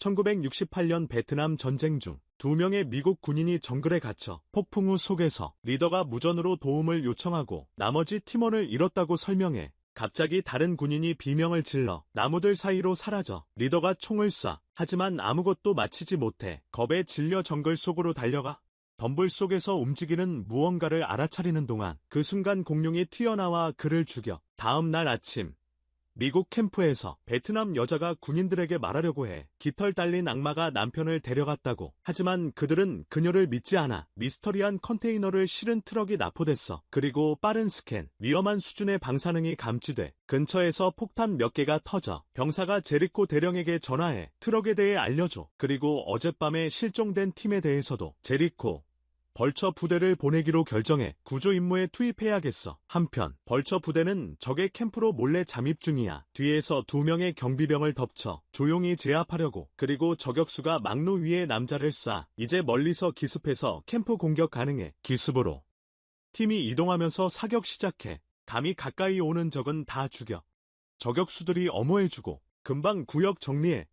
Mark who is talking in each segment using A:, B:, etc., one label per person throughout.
A: 1968년 베트남 전쟁 중 2명의 미국 군인이 정글에 갇혀 폭풍우 속에서 리더가 무전으로 도움을 요청하고 나머지 팀원을 잃었다고 설명해 갑자기 다른 군인이 비명을 질러 나무들 사이로 사라져 리더가 총을 쏴 하지만 아무것도 마치지 못해 겁에 질려 정글 속으로 달려가 덤불 속에서 움직이는 무언가를 알아차리는 동안 그 순간 공룡이 튀어나와 그를 죽여 다음 날 아침 미국 캠프에서 베트남 여자가 군인들에게 말하려고 해 깃털 달린 악마가 남편을 데려갔다고. 하지만 그들은 그녀를 믿지 않아 미스터리한 컨테이너를 실은 트럭이 납포됐어. 그리고 빠른 스캔, 위험한 수준의 방사능이 감지돼 근처에서 폭탄 몇 개가 터져 병사가 제리코 대령에게 전화해 트럭에 대해 알려줘. 그리고 어젯밤에 실종된 팀에 대해서도 제리코 벌처 부대를 보내기로 결정해 구조 임무에 투입해야겠어. 한편 벌처 부대는 적의 캠프로 몰래 잠입 중이야. 뒤에서 2명의 경비병을 덮쳐 조용히 제압하려고. 그리고 저격수가 막루 위에 남자를 쏴. 이제 멀리서 기습해서 캠프 공격 가능해. 기습으로 팀이 이동하면서 사격 시작해. 감히 가까이 오는 적은 다 죽여. 저격수들이 엄호해주고 금방 구역 정리해.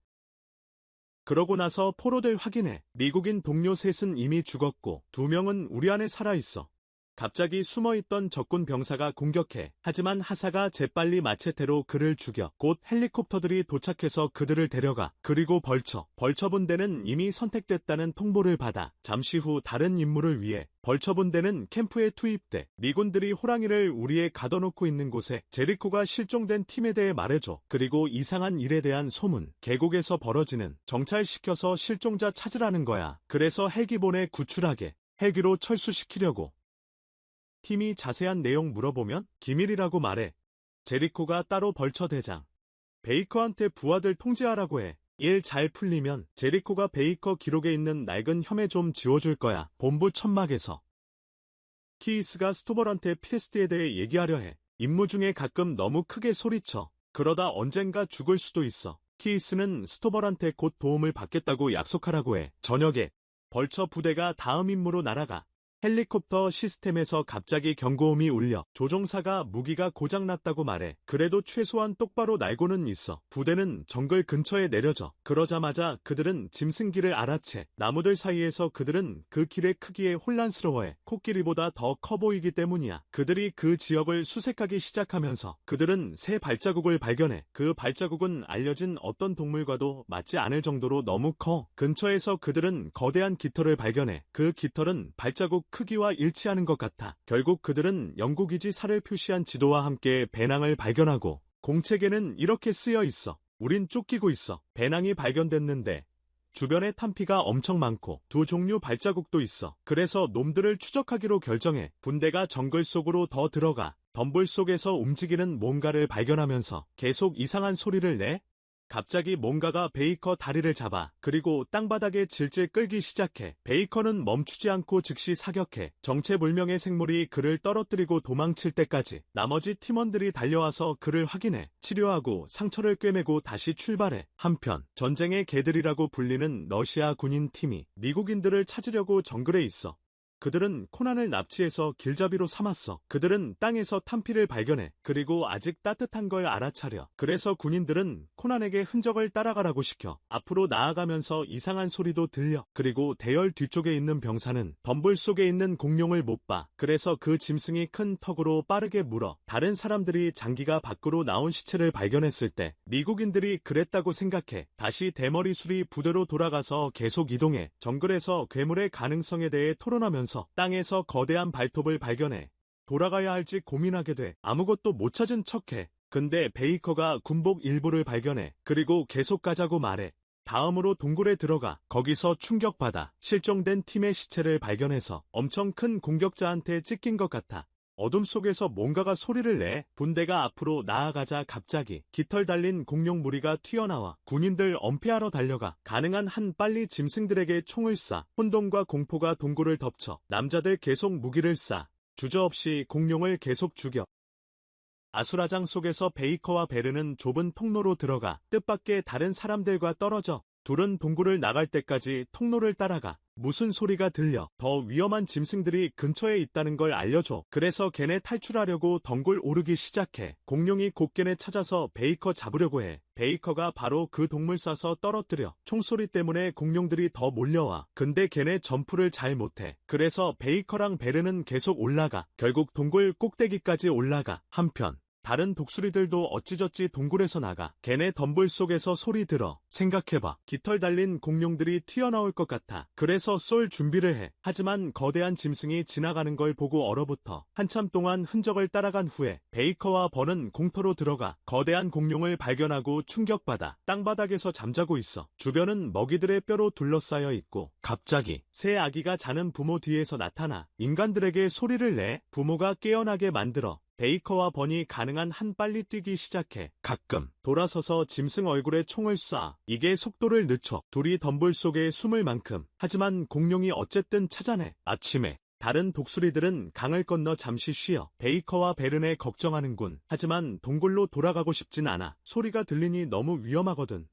A: 그러고 나서 포로들 확인해. 미국인 동료 셋은 이미 죽었고 2명은 우리 안에 살아있어. 갑자기 숨어있던 적군 병사가 공격해. 하지만 하사가 재빨리 마체테로 그를 죽여. 곧 헬리콥터들이 도착해서 그들을 데려가. 그리고 벌처 분대는 이미 선택됐다는 통보를 받아 잠시 후 다른 임무를 위해 벌처 분대는 캠프에 투입돼. 미군들이 호랑이를 우리에 가둬놓고 있는 곳에 제리코가 실종된 팀에 대해 말해줘. 그리고 이상한 일에 대한 소문, 계곡에서 벌어지는 정찰시켜서 실종자 찾으라는 거야. 그래서 헬기 보내 구출하게. 헬기로 철수시키려고. 팀이 자세한 내용 물어보면 기밀이라고 말해. 제리코가 따로 벌처 대장 베이커한테 부하들 통제하라고 해. 일 잘 풀리면 제리코가 베이커 기록에 있는 낡은 혐의 좀 지워줄 거야. 본부 천막에서 키이스가 스토벌한테 피레스트에 대해 얘기하려 해. 임무 중에 가끔 너무 크게 소리쳐. 그러다 언젠가 죽을 수도 있어. 키이스는 스토벌한테 곧 도움을 받겠다고 약속하라고 해. 저녁에 벌처 부대가 다음 임무로 날아가. 헬리콥터 시스템에서 갑자기 경고음이 울려. 조종사가 무기가 고장났다고 말해. 그래도 최소한 똑바로 날고는 있어. 부대는 정글 근처에 내려져. 그러자마자 그들은 짐승기를 알아채. 나무들 사이에서 그들은 그 길의 크기에 혼란스러워해. 코끼리보다 더 커 보이기 때문이야. 그들이 그 지역을 수색하기 시작하면서 그들은 새 발자국을 발견해. 그 발자국은 알려진 어떤 동물과도 맞지 않을 정도로 너무 커. 근처에서 그들은 거대한 깃털을 발견해. 그 깃털은 발자국 크기와 일치하는 것 같아. 결국 그들은 영국이지 살을 표시한 지도와 함께 배낭을 발견하고 공책에는 이렇게 쓰여 있어. 우린 쫓기고 있어. 배낭이 발견됐는데 주변에 탄피가 엄청 많고 2 종류 발자국도 있어. 그래서 놈들을 추적하기로 결정해. 분대가 정글 속으로 더 들어가. 덤불 속에서 움직이는 뭔가를 발견하면서 계속 이상한 소리를 내. 갑자기 뭔가가 베이커 다리를 잡아. 그리고 땅바닥에 질질 끌기 시작해. 베이커는 멈추지 않고 즉시 사격해. 정체불명의 생물이 그를 떨어뜨리고 도망칠 때까지 나머지 팀원들이 달려와서 그를 확인해. 치료하고 상처를 꿰매고 다시 출발해. 한편 전쟁의 개들이라고 불리는 러시아 군인 팀이 미국인들을 찾으려고 정글에 있어. 그들은 코난을 납치해서 길잡이로 삼았어. 그들은 땅에서 탄피를 발견해. 그리고 아직 따뜻한 걸 알아차려. 그래서 군인들은 코난에게 흔적을 따라가라고 시켜. 앞으로 나아가면서 이상한 소리도 들려. 그리고 대열 뒤쪽에 있는 병사는 덤불 속에 있는 공룡을 못 봐. 그래서 그 짐승이 큰 턱으로 빠르게 물어. 다른 사람들이 장기가 밖으로 나온 시체를 발견했을 때 미국인들이 그랬다고 생각해. 다시 대머리술이 부대로 돌아가서 계속 이동해. 정글에서 괴물의 가능성에 대해 토론하면서 땅에서 거대한 발톱을 발견해. 돌아가야 할지 고민하게 돼. 아무것도 못 찾은 척해. 근데 베이커가 군복 일부를 발견해. 그리고 계속 가자고 말해. 다음으로 동굴에 들어가. 거기서 충격받아. 실종된 팀의 시체를 발견해서 엄청 큰 공격자한테 찢긴 것 같아. 어둠 속에서 뭔가가 소리를 내. 분대가 앞으로 나아가자 갑자기 깃털 달린 공룡 무리가 튀어나와 군인들 엄폐하러 달려가. 가능한 한 빨리 짐승들에게 총을 쏴. 혼돈과 공포가 동굴을 덮쳐. 남자들 계속 무기를 쏴. 주저없이 공룡을 계속 죽여. 아수라장 속에서 베이커와 베르는 좁은 통로로 들어가. 뜻밖의 다른 사람들과 떨어져. 둘은 동굴을 나갈 때까지 통로를 따라가. 무슨 소리가 들려. 더 위험한 짐승들이 근처에 있다는 걸 알려줘. 그래서 걔네 탈출하려고 덩굴 오르기 시작해. 공룡이 곧 걔네 찾아서 베이커 잡으려고 해. 베이커가 바로 그 동물 쏴서 떨어뜨려. 총소리 때문에 공룡들이 더 몰려와. 근데 걔네 점프를 잘 못해. 그래서 베이커랑 베르는 계속 올라가. 결국 동굴 꼭대기까지 올라가. 한편 다른 독수리들도 어찌저찌 동굴에서 나가. 걔네 덤불 속에서 소리 들어. 생각해봐. 깃털 달린 공룡들이 튀어나올 것 같아. 그래서 쏠 준비를 해. 하지만 거대한 짐승이 지나가는 걸 보고 얼어붙어. 한참 동안 흔적을 따라간 후에 베이커와 번은 공터로 들어가. 거대한 공룡을 발견하고 충격받아. 땅바닥에서 잠자고 있어. 주변은 먹이들의 뼈로 둘러싸여 있고 갑자기 새 아기가 자는 부모 뒤에서 나타나. 인간들에게 소리를 내 부모가 깨어나게 만들어. 베이커와 번이 가능한 한 빨리 뛰기 시작해. 가끔 돌아서서 짐승 얼굴에 총을 쏴. 이게 속도를 늦춰. 둘이 덤불 속에 숨을 만큼. 하지만 공룡이 어쨌든 찾아내. 아침에 다른 독수리들은 강을 건너 잠시 쉬어. 베이커와 베른에 걱정하는군. 하지만 동굴로 돌아가고 싶진 않아. 소리가 들리니 너무 위험하거든.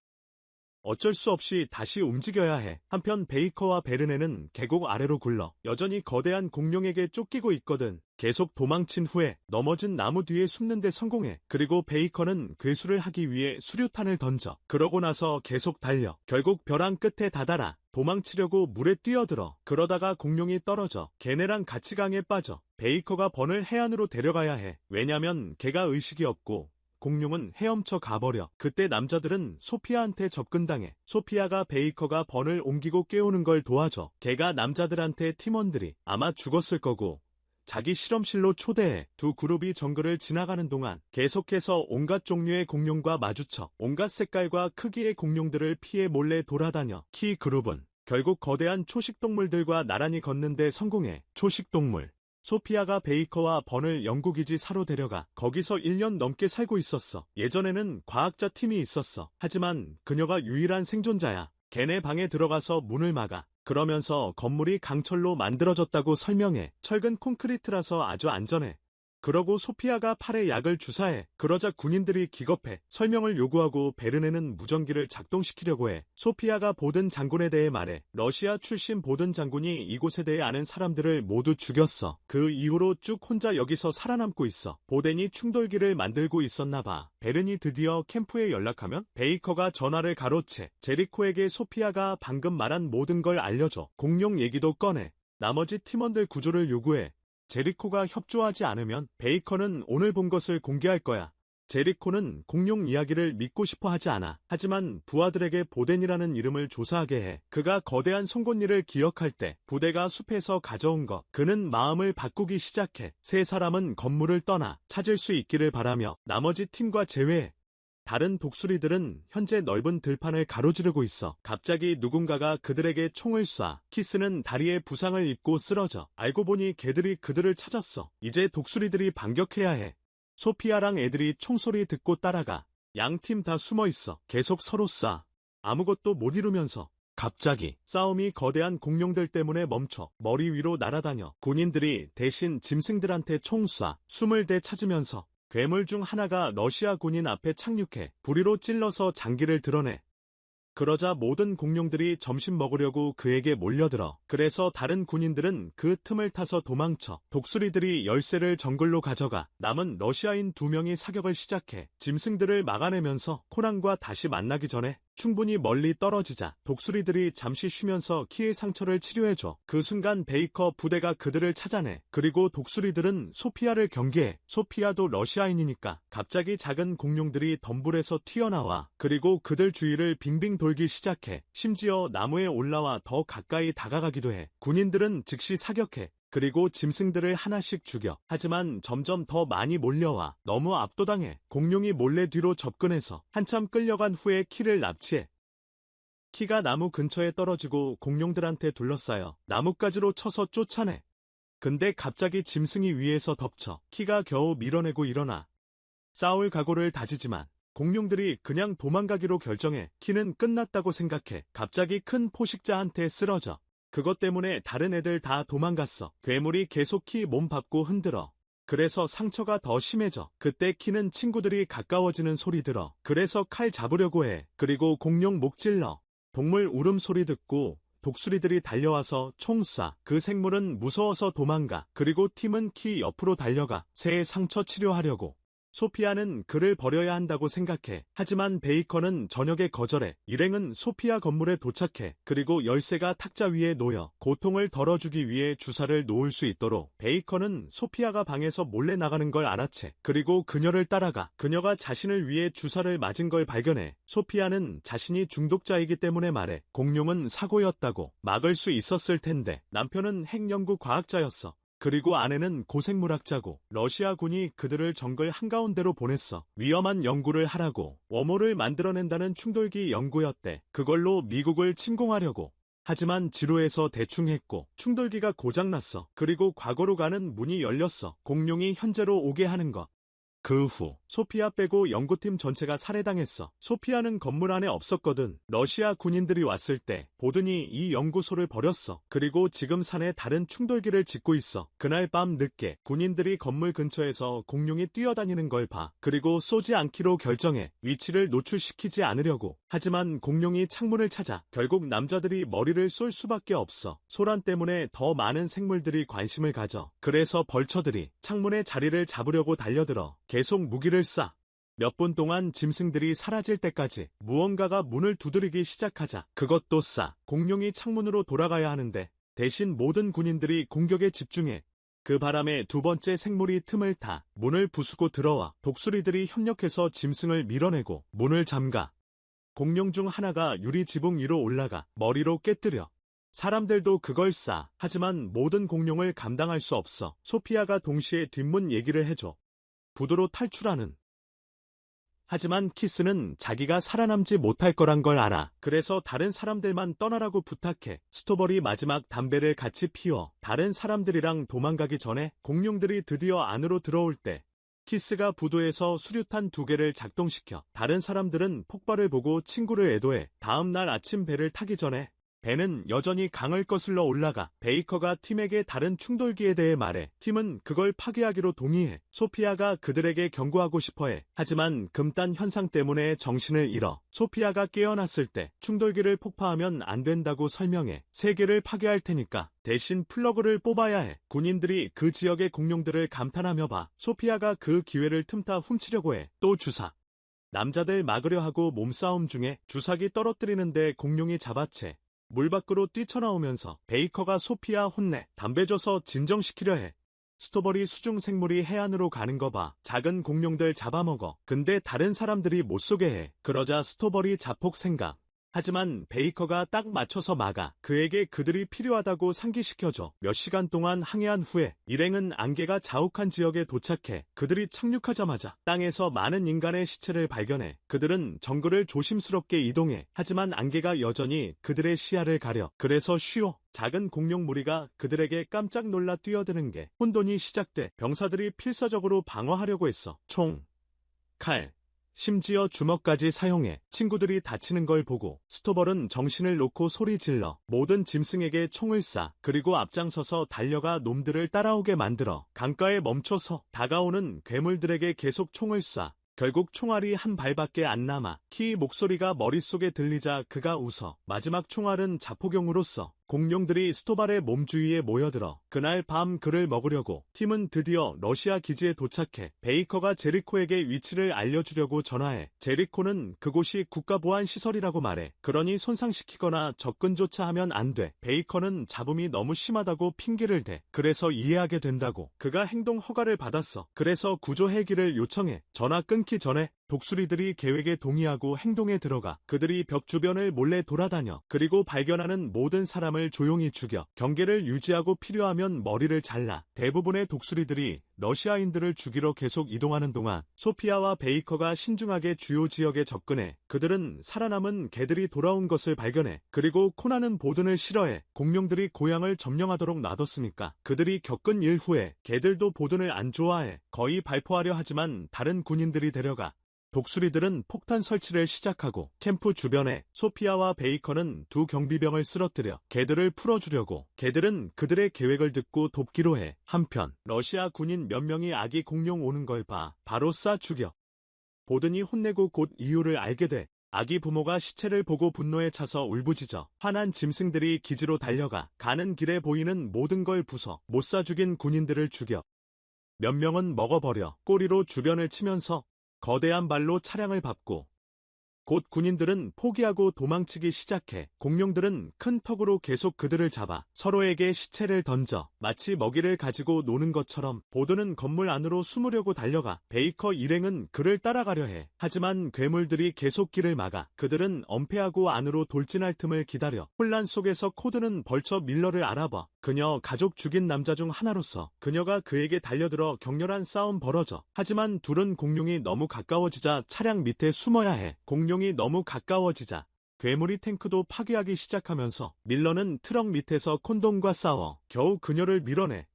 A: 어쩔 수 없이 다시 움직여야 해. 한편 베이커와 베르네는 계곡 아래로 굴러 여전히 거대한 공룡에게 쫓기고 있거든. 계속 도망친 후에 넘어진 나무 뒤에 숨는 데 성공해. 그리고 베이커는 괴수를 하기 위해 수류탄을 던져. 그러고 나서 계속 달려. 결국 벼랑 끝에 다다라. 도망치려고 물에 뛰어들어. 그러다가 공룡이 떨어져. 걔네랑 같이 강에 빠져. 베이커가 번을 해안으로 데려가야 해. 왜냐면 걔가 의식이 없고 공룡은 헤엄쳐 가버려. 그때 남자들은 소피아한테 접근당해. 소피아가 베이커가 번을 옮기고 깨우는 걸 도와줘. 걔가 남자들한테 팀원들이 아마 죽었을 거고 자기 실험실로 초대해. 두 그룹이 정글을 지나가는 동안 계속해서 온갖 종류의 공룡과 마주쳐. 온갖 색깔과 크기의 공룡들을 피해 몰래 돌아다녀. 키 그룹은 결국 거대한 초식동물들과 나란히 걷는데 성공해. 초식동물 소피아가 베이커와 번을 영국이지 사로 데려가. 거기서 1년 넘게 살고 있었어. 예전에는 과학자 팀이 있었어. 하지만 그녀가 유일한 생존자야. 걔네 방에 들어가서 문을 막아. 그러면서 건물이 강철로 만들어졌다고 설명해. 철근 콘크리트라서 아주 안전해. 그러고 소피아가 팔에 약을 주사해. 그러자 군인들이 기겁해. 설명을 요구하고 베르네는 무전기를 작동시키려고 해. 소피아가 보든 장군에 대해 말해. 러시아 출신 보든 장군이 이곳에 대해 아는 사람들을 모두 죽였어. 그 이후로 쭉 혼자 여기서 살아남고 있어. 보덴이 충돌기를 만들고 있었나 봐. 베른이 드디어 캠프에 연락하면 베이커가 전화를 가로채. 제리코에게 소피아가 방금 말한 모든 걸 알려줘. 공룡 얘기도 꺼내. 나머지 팀원들 구조를 요구해. 제리코가 협조하지 않으면 베이커는 오늘 본 것을 공개할 거야. 제리코는 공룡 이야기를 믿고 싶어 하지 않아. 하지만 부하들에게 보덴이라는 이름을 조사하게 해. 그가 거대한 송곳니를 기억할 때 부대가 숲에서 가져온 것. 그는 마음을 바꾸기 시작해. 세 사람은 건물을 떠나 찾을 수 있기를 바라며 나머지 팀과 제외해. 다른 독수리들은 현재 넓은 들판을 가로지르고 있어. 갑자기 누군가가 그들에게 총을 쏴. 키스는 다리에 부상을 입고 쓰러져. 알고 보니 개들이 그들을 찾았어. 이제 독수리들이 반격해야 해. 소피아랑 애들이 총소리 듣고 따라가. 양 팀 다 숨어 있어. 계속 서로 쏴. 아무것도 못 이루면서 갑자기 싸움이 거대한 공룡들 때문에 멈춰. 머리 위로 날아다녀. 군인들이 대신 짐승들한테 총 쏴. 숨을 되찾으면서 괴물 중 하나가 러시아 군인 앞에 착륙해 부리로 찔러서 장기를 드러내. 그러자 모든 공룡들이 점심 먹으려고 그에게 몰려들어. 그래서 다른 군인들은 그 틈을 타서 도망쳐. 독수리들이 열쇠를 정글로 가져가. 남은 러시아인 2명이 사격을 시작해. 짐승들을 막아내면서 코난과 다시 만나기 전에 충분히 멀리 떨어지자 독수리들이 잠시 쉬면서 키의 상처를 치료해줘. 그 순간 베이커 부대가 그들을 찾아내. 그리고 독수리들은 소피아를 경계해. 소피아도 러시아인이니까. 갑자기 작은 공룡들이 덤불에서 튀어나와. 그리고 그들 주위를 빙빙 돌기 시작해. 심지어 나무에 올라와 더 가까이 다가가기도 해. 군인들은 즉시 사격해. 그리고 짐승들을 하나씩 죽여. 하지만 점점 더 많이 몰려와. 너무 압도당해. 공룡이 몰래 뒤로 접근해서 한참 끌려간 후에 키를 납치해. 키가 나무 근처에 떨어지고 공룡들한테 둘러싸여 나뭇가지로 쳐서 쫓아내. 근데 갑자기 짐승이 위에서 덮쳐. 키가 겨우 밀어내고 일어나. 싸울 각오를 다지지만 공룡들이 그냥 도망가기로 결정해. 키는 끝났다고 생각해. 갑자기 큰 포식자한테 쓰러져. 그것 때문에 다른 애들 다 도망갔어. 괴물이 계속 키 몸 밟고 흔들어. 그래서 상처가 더 심해져. 그때 키는 친구들이 가까워지는 소리 들어. 그래서 칼 잡으려고 해. 그리고 공룡 목 찔러. 동물 울음소리 듣고 독수리들이 달려와서 총 쏴. 그 생물은 무서워서 도망가. 그리고 팀은 키 옆으로 달려가 새의 상처 치료하려고. 소피아는 그를 버려야 한다고 생각해. 하지만 베이커는 저녁에 거절해. 일행은 소피아 건물에 도착해. 그리고 열쇠가 탁자 위에 놓여 고통을 덜어주기 위해 주사를 놓을 수 있도록. 베이커는 소피아가 방에서 몰래 나가는 걸 알아채. 그리고 그녀를 따라가. 그녀가 자신을 위해 주사를 맞은 걸 발견해. 소피아는 자신이 중독자이기 때문에 말해. 공룡은 사고였다고. 막을 수 있었을 텐데. 남편은 핵연구 과학자였어. 그리고 아내는 고생물학자고. 러시아군이 그들을 정글 한가운데로 보냈어. 위험한 연구를 하라고. 웜홀을 만들어낸다는 충돌기 연구였대. 그걸로 미국을 침공하려고. 하지만 지루해서 대충 했고 충돌기가 고장났어. 그리고 과거로 가는 문이 열렸어. 공룡이 현재로 오게 하는 것. 그 후 소피아 빼고 연구팀 전체가 살해당했어. 소피아는 건물 안에 없었거든. 러시아 군인들이 왔을 때 보든이 이 연구소를 버렸어. 그리고 지금 산에 다른 충돌기를 짓고 있어. 그날 밤 늦게 군인들이 건물 근처에서 공룡이 뛰어다니는 걸 봐. 그리고 쏘지 않기로 결정해. 위치를 노출시키지 않으려고. 하지만 공룡이 창문을 찾아. 결국 남자들이 머리를 쏠 수밖에 없어. 소란 때문에 더 많은 생물들이 관심을 가져. 그래서 벌처들이 창문의 자리를 잡으려고 달려들어. 계속 무기를 쏴. 몇 분 동안 짐승들이 사라질 때까지 무언가가 문을 두드리기 시작하자 그것도 쏴. 공룡이 창문으로 돌아가야 하는데 대신 모든 군인들이 공격에 집중해. 그 바람에 두 번째 생물이 틈을 타 문을 부수고 들어와. 독수리들이 협력해서 짐승을 밀어내고 문을 잠가. 공룡 중 하나가 유리 지붕 위로 올라가 머리로 깨뜨려. 사람들도 그걸 쏴. 하지만 모든 공룡을 감당할 수 없어. 소피아가 동시에 뒷문 얘기를 해줘. 부두로 탈출하는. 하지만 키스는 자기가 살아남지 못할 거란 걸 알아. 그래서 다른 사람들만 떠나라고 부탁해. 스토벌이 마지막 담배를 같이 피워 다른 사람들이랑 도망가기 전에 공룡들이 드디어 안으로 들어올 때 키스가 부두에서 수류탄 2개를 작동시켜. 다른 사람들은 폭발을 보고 친구를 애도해. 다음 날 아침 배를 타기 전에 배는 여전히 강을 거슬러 올라가. 베이커가 팀에게 다른 충돌기에 대해 말해. 팀은 그걸 파괴하기로 동의해. 소피아가 그들에게 경고하고 싶어해. 하지만 금단 현상 때문에 정신을 잃어. 소피아가 깨어났을 때 충돌기를 폭파하면 안 된다고 설명해. 3개를 파괴할 테니까 대신 플러그를 뽑아야 해. 군인들이 그 지역의 공룡들을 감탄하며 봐. 소피아가 그 기회를 틈타 훔치려고 해. 또 주사. 남자들 막으려 하고 몸싸움 중에 주사기 떨어뜨리는데 공룡이 잡아채. 물 밖으로 뛰쳐나오면서 베이커가 소피아 혼내. 담배 줘서 진정시키려 해. 스토벌이 수중 생물이 해안으로 가는 거 봐. 작은 공룡들 잡아먹어. 근데 다른 사람들이 못 쏘게 해. 그러자 스토벌이 자폭 생각. 하지만 베이커가 딱 맞춰서 막아. 그에게 그들이 필요하다고 상기시켜줘. 몇 시간 동안 항해한 후에 일행은 안개가 자욱한 지역에 도착해. 그들이 착륙하자마자 땅에서 많은 인간의 시체를 발견해. 그들은 정글을 조심스럽게 이동해. 하지만 안개가 여전히 그들의 시야를 가려. 그래서 쉬워. 작은 공룡 무리가 그들에게 깜짝 놀라 뛰어드는 게 혼돈이 시작돼. 병사들이 필사적으로 방어하려고 했어. 총, 칼, 심지어 주먹까지 사용해. 친구들이 다치는 걸 보고 스토벌은 정신을 놓고 소리 질러. 모든 짐승에게 총을 쏴. 그리고 앞장서서 달려가 놈들을 따라오게 만들어. 강가에 멈춰서 다가오는 괴물들에게 계속 총을 쏴. 결국 총알이 한 발밖에 안 남아. 키 목소리가 머릿속에 들리자 그가 웃어. 마지막 총알은 자포경으로 써. 공룡들이 스토발의 몸 주위에 모여들어. 그날 밤 그를 먹으려고 팀은 드디어 러시아 기지에 도착해. 베이커가 제리코에게 위치를 알려주려고 전화해. 제리코는 그곳이 국가보안시설이라고 말해. 그러니 손상시키거나 접근조차 하면 안 돼. 베이커는 잡음이 너무 심하다고 핑계를 대. 그래서 이해하게 된다고. 그가 행동 허가를 받았어. 그래서 구조 헬기를 요청해. 전화 끊기 전에 독수리들이 계획에 동의하고 행동에 들어가. 그들이 벽 주변을 몰래 돌아다녀. 그리고 발견하는 모든 사람을 조용히 죽여. 경계를 유지하고 필요하면 머리를 잘라. 대부분의 독수리들이 러시아인들을 죽이러 계속 이동하는 동안 소피아와 베이커가 신중하게 주요 지역에 접근해. 그들은 살아남은 개들이 돌아온 것을 발견해. 그리고 코나는 보든을 싫어해. 공룡들이 고향을 점령하도록 놔뒀으니까. 그들이 겪은 일 후에 개들도 보든을 안 좋아해. 거의 발포하려 하지만 다른 군인들이 데려가. 독수리들은 폭탄 설치를 시작하고 캠프 주변에 소피아와 베이커는 두 경비병을 쓰러뜨려 개들을 풀어주려고. 개들은 그들의 계획을 듣고 돕기로 해. 한편 러시아 군인 몇 명이 아기 공룡 오는 걸 봐. 바로 쏴 죽여. 보든이 혼내고 곧 이유를 알게 돼. 아기 부모가 시체를 보고 분노에 차서 울부짖어 화난 짐승들이 기지로 달려가 가는 길에 보이는 모든 걸 부숴 못 사 죽인 군인들을 죽여 몇 명은 먹어버려 꼬리로 주변을 치면서 거대한 발로 차량을 밟고 곧 군인들은 포기하고 도망치기 시작해 공룡들은 큰 턱으로 계속 그들을 잡아 서로에게 시체를 던져 마치 먹이를 가지고 노는 것처럼 보드는 건물 안으로 숨으려고 달려가 베이커 일행은 그를 따라가려 해. 하지만 괴물들이 계속 길을 막아 그들은 엄폐하고 안으로 돌진할 틈을 기다려. 혼란 속에서 코드는 벌처 밀러를 알아봐. 그녀 가족 죽인 남자 중 하나로서 그녀가 그에게 달려들어 격렬한 싸움 벌어져. 하지만 둘은 공룡이 너무 가까워지자 차량 밑에 숨어야 해. 공룡이 너무 가까워지자 괴물이 탱크도 파괴하기 시작하면서 밀러는 트럭 밑에서 콘돈과 싸워 겨우 그녀를 밀어내.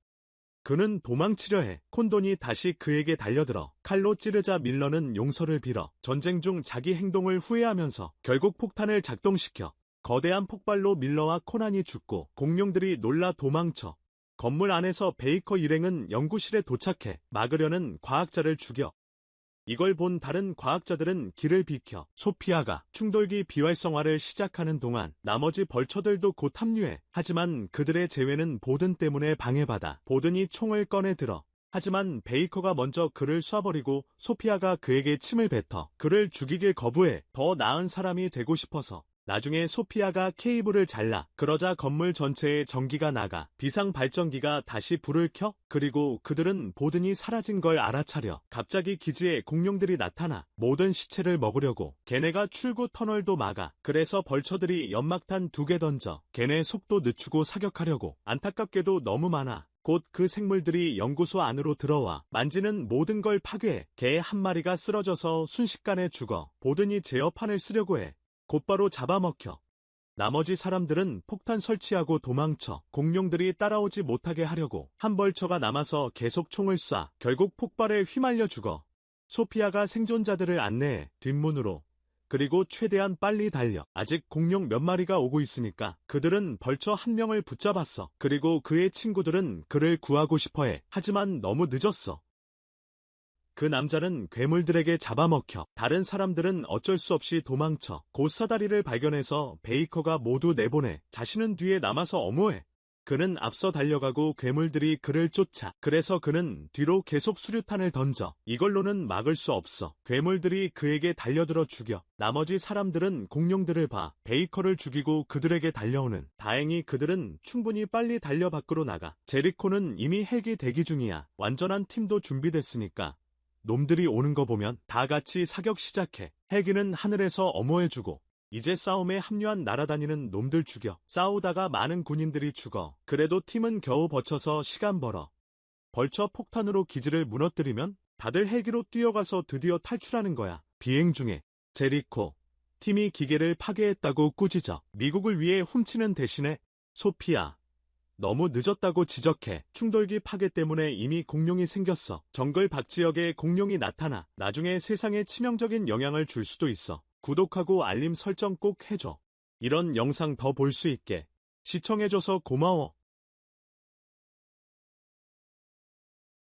A: 그는 도망치려 해. 콘돈이 다시 그에게 달려들어 칼로 찌르자 밀러는 용서를 빌어 전쟁 중 자기 행동을 후회하면서 결국 폭탄을 작동시켜 거대한 폭발로 밀러와 코난이 죽고 공룡들이 놀라 도망쳐. 건물 안에서 베이커 일행은 연구실에 도착해 막으려는 과학자를 죽여. 이걸 본 다른 과학자들은 길을 비켜 소피아가 충돌기 비활성화를 시작하는 동안 나머지 벌처들도 곧 합류해. 하지만 그들의 제외는 보든 때문에 방해받아 보든이 총을 꺼내 들어. 하지만 베이커가 먼저 그를 쏴버리고 소피아가 그에게 침을 뱉어 그를 죽이길 거부해. 더 나은 사람이 되고 싶어서. 나중에 소피아가 케이블을 잘라. 그러자 건물 전체에 전기가 나가 비상 발전기가 다시 불을 켜. 그리고 그들은 보든이 사라진 걸 알아차려. 갑자기 기지에 공룡들이 나타나 모든 시체를 먹으려고. 걔네가 출구 터널도 막아. 그래서 벌처들이 연막탄 2개 던져 걔네 속도 늦추고 사격하려고. 안타깝게도 너무 많아. 곧 그 생물들이 연구소 안으로 들어와 만지는 모든 걸 파괴해. 개 한 마리가 쓰러져서 순식간에 죽어. 보든이 제어판을 쓰려고 해. 곧바로 잡아먹혀. 나머지 사람들은 폭탄 설치하고 도망쳐. 공룡들이 따라오지 못하게 하려고. 한 벌처가 남아서 계속 총을 쏴. 결국 폭발에 휘말려 죽어. 소피아가 생존자들을 안내해. 뒷문으로. 그리고 최대한 빨리 달려. 아직 공룡 몇 마리가 오고 있으니까 그들은 벌처 한 명을 붙잡았어. 그리고 그의 친구들은 그를 구하고 싶어해. 하지만 너무 늦었어. 그 남자는 괴물들에게 잡아먹혀. 다른 사람들은 어쩔 수 없이 도망쳐. 곧 사다리를 발견해서 베이커가 모두 내보내. 자신은 뒤에 남아서 엄호해. 그는 앞서 달려가고 괴물들이 그를 쫓아. 그래서 그는 뒤로 계속 수류탄을 던져. 이걸로는 막을 수 없어. 괴물들이 그에게 달려들어 죽여. 나머지 사람들은 공룡들을 봐. 베이커를 죽이고 그들에게 달려오는. 다행히 그들은 충분히 빨리 달려 밖으로 나가. 제리코는 이미 헬기 대기 중이야. 완전한 팀도 준비됐으니까. 놈들이 오는 거 보면 다 같이 사격 시작해. 헬기는 하늘에서 엄호해주고 이제 싸움에 합류한 날아다니는 놈들 죽여. 싸우다가 많은 군인들이 죽어. 그래도 팀은 겨우 버텨서 시간 벌어. 벌처 폭탄으로 기지를 무너뜨리면 다들 헬기로 뛰어가서 드디어 탈출하는 거야. 비행 중에 제리코 팀이 기계를 파괴했다고 꾸짖어. 미국을 위해 훔치는 대신에 소피아 너무 늦었다고 지적해. 충돌기 파괴 때문에 이미 공룡이 생겼어. 정글 밖 지역에 공룡이 나타나 나중에 세상에 치명적인 영향을 줄 수도 있어. 구독하고 알림 설정 꼭 해줘. 이런 영상 더 볼 수 있게. 시청해줘서 고마워.